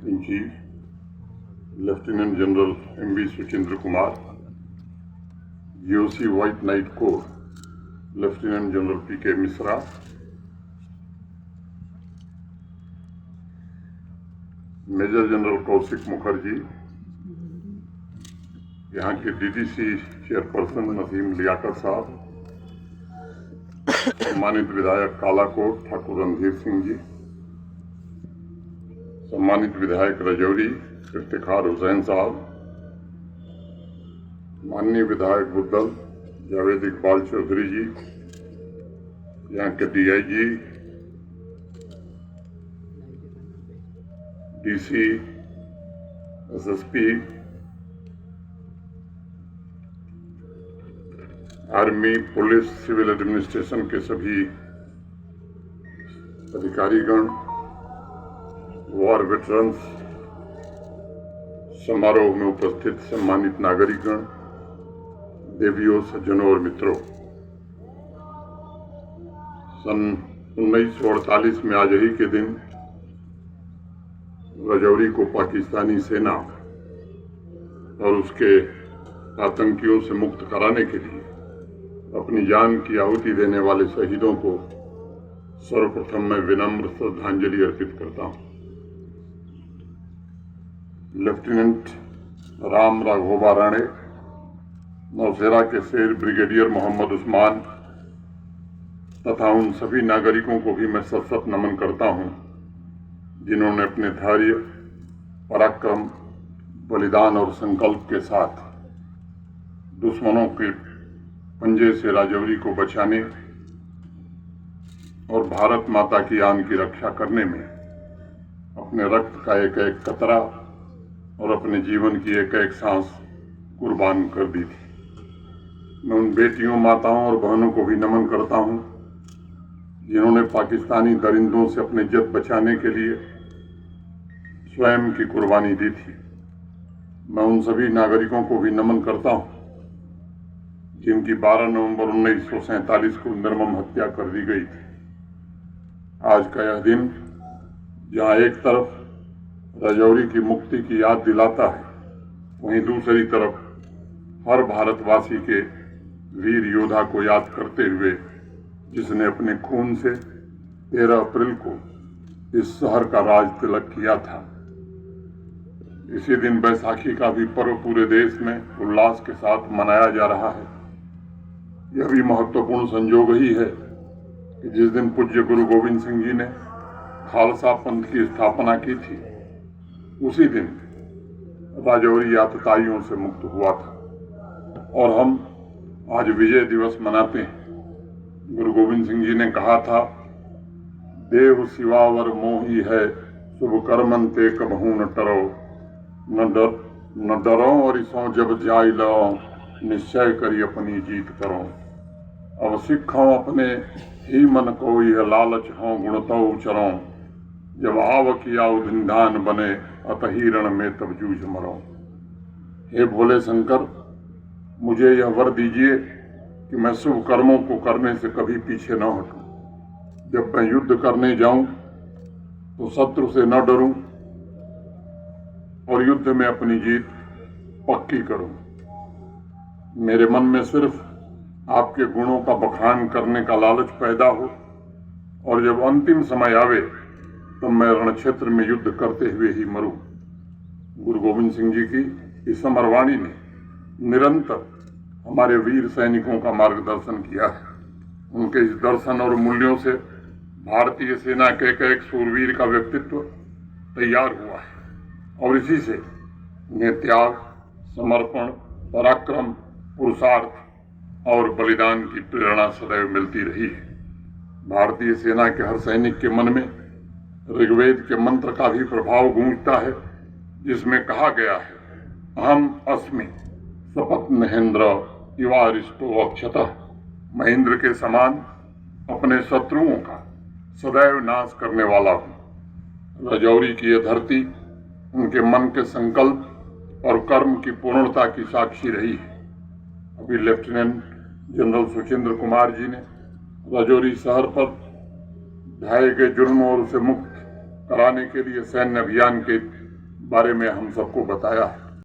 in Chief, Lieutenant General M.V. Suchindra Kumar, GOC White Knight Corps, Lieutenant General P.K. Misra, major general Kaushik Mukherjee, यहाँ के DDC chairperson Naseem Liaquat साहब, सम्मानित विधायक कालाकोट ठाकुर रणधीर सिंह जी, सम्मानित विधायक रजौरी इफ्तिखार हुसैन साहब, माननीय विधायक बुद्धल जावेद इकबाल चौधरी जी, यहाँ के DIG, DC, SSP, army, police, civil administration के सभी अधिकारीगण, वॉर वेटरन्स, समारोह में उपस्थित सम्मानित नागरिकगण, देवियों, सज्जनों और मित्रों, सन 1948 में आज ही के दिन रजौरी को पाकिस्तानी सेना और उसके आतंकियों से मुक्त कराने के लिए अपनी जान की आहुति देने वाले शहीदों को सर्वप्रथम मैं विनम्र श्रद्धांजलि अर्पित करता हूं। लेफ्टिनेंट राम राघोबा राणे, नौसेना के शेर ब्रिगेडियर मोहम्मद उस्मान तथा उन सभी नागरिकों को भी मैं सशक्त नमन करता हूं जिन्होंने अपने धैर्य, पराक्रम, बलिदान और संकल्प के साथ दुश्मनों के पंजे से राजौरी को बचाने और भारत माता की आन की रक्षा करने में अपने रक्त का एक एक कतरा और अपने जीवन की एक एक सांस कुर्बान कर दी थी। मैं उन बेटियों, माताओं और बहनों को भी नमन करता हूं जिन्होंने पाकिस्तानी दरिंदों से अपने इज्जत बचाने के लिए स्वयं की कुर्बानी दी थी। मैं उन सभी नागरिकों को भी नमन करता हूं जिनकी 12 नवंबर 1947 को निर्मम हत्या कर दी गई थी। आज का यह दिन जहां एक तरफ रजौरी की मुक्ति की याद दिलाता है, वहीं दूसरी तरफ हर भारतवासी के वीर योद्धा को याद करते हुए जिसने अपने खून से 13 अप्रैल को इस शहर का राज तिलक किया था। इसी दिन बैसाखी का भी पर्व पूरे देश में उल्लास के साथ मनाया जा रहा है। यह भी महत्वपूर्ण संयोग ही है कि जिस दिन पूज्य गुरु गोविंद सिंह जी ने खालसा पंथ की स्थापना की थी, उसी दिन राजौरी आतताइयों से मुक्त हुआ था और हम आज विजय दिवस मनाते हैं। गुरु गोविंद सिंह जी ने कहा था, देव सिवावर मोही है, शुभ कर्मन ते कबहू न टरो, न डरो और इसों जब जाय लो, निश्चय करी अपनी जीत करो। अब सिखों अपने ही मन को यह लालच हों गुणतो चरों, जब आव किया उदिंदान बने, अतही रण में तब जूझ मरो। हे भोले शंकर, मुझे यह वर दीजिए कि मैं शुभ कर्मों को करने से कभी पीछे न हटूं। जब मैं युद्ध करने जाऊं तो शत्रु से न डरूं और युद्ध में अपनी जीत पक्की करूं। मेरे मन में सिर्फ आपके गुणों का बखान करने का लालच पैदा हो और जब अंतिम समय आवे तो मैं रणक्षेत्र में युद्ध करते हुए ही मरूं। गुरु गोविंद सिंह जी की इस अमरवाणी ने निरंतर हमारे वीर सैनिकों का मार्गदर्शन किया है। उनके इस दर्शन और मूल्यों से भारतीय सेना के एक शूरवीर का व्यक्तित्व तैयार हुआ है और इसी से उन्हें त्याग, समर्पण, पराक्रम, पुरुषार्थ और बलिदान की प्रेरणा सदैव मिलती रही है। भारतीय सेना के हर सैनिक के मन में ऋग्वेद के मंत्र का भी प्रभाव गूंजता है, जिसमें कहा गया है, अहम अस्मि शपथ महेंद्र इवारिष्टो अक्षतः। मैं इंद्र के समान अपने शत्रुओं का सदैव नाश करने वाला हूँ। रजौरी की यह धरती उनके मन के संकल्प और कर्म की पूर्णता की साक्षी रही है। अभी लेफ्टिनेंट जनरल सुचिंद्र कुमार जी ने रजौरी शहर पर ढाए गए जुर्म और उसे मुक्त कराने के लिए सैन्य अभियान के बारे में हम सबको बताया है।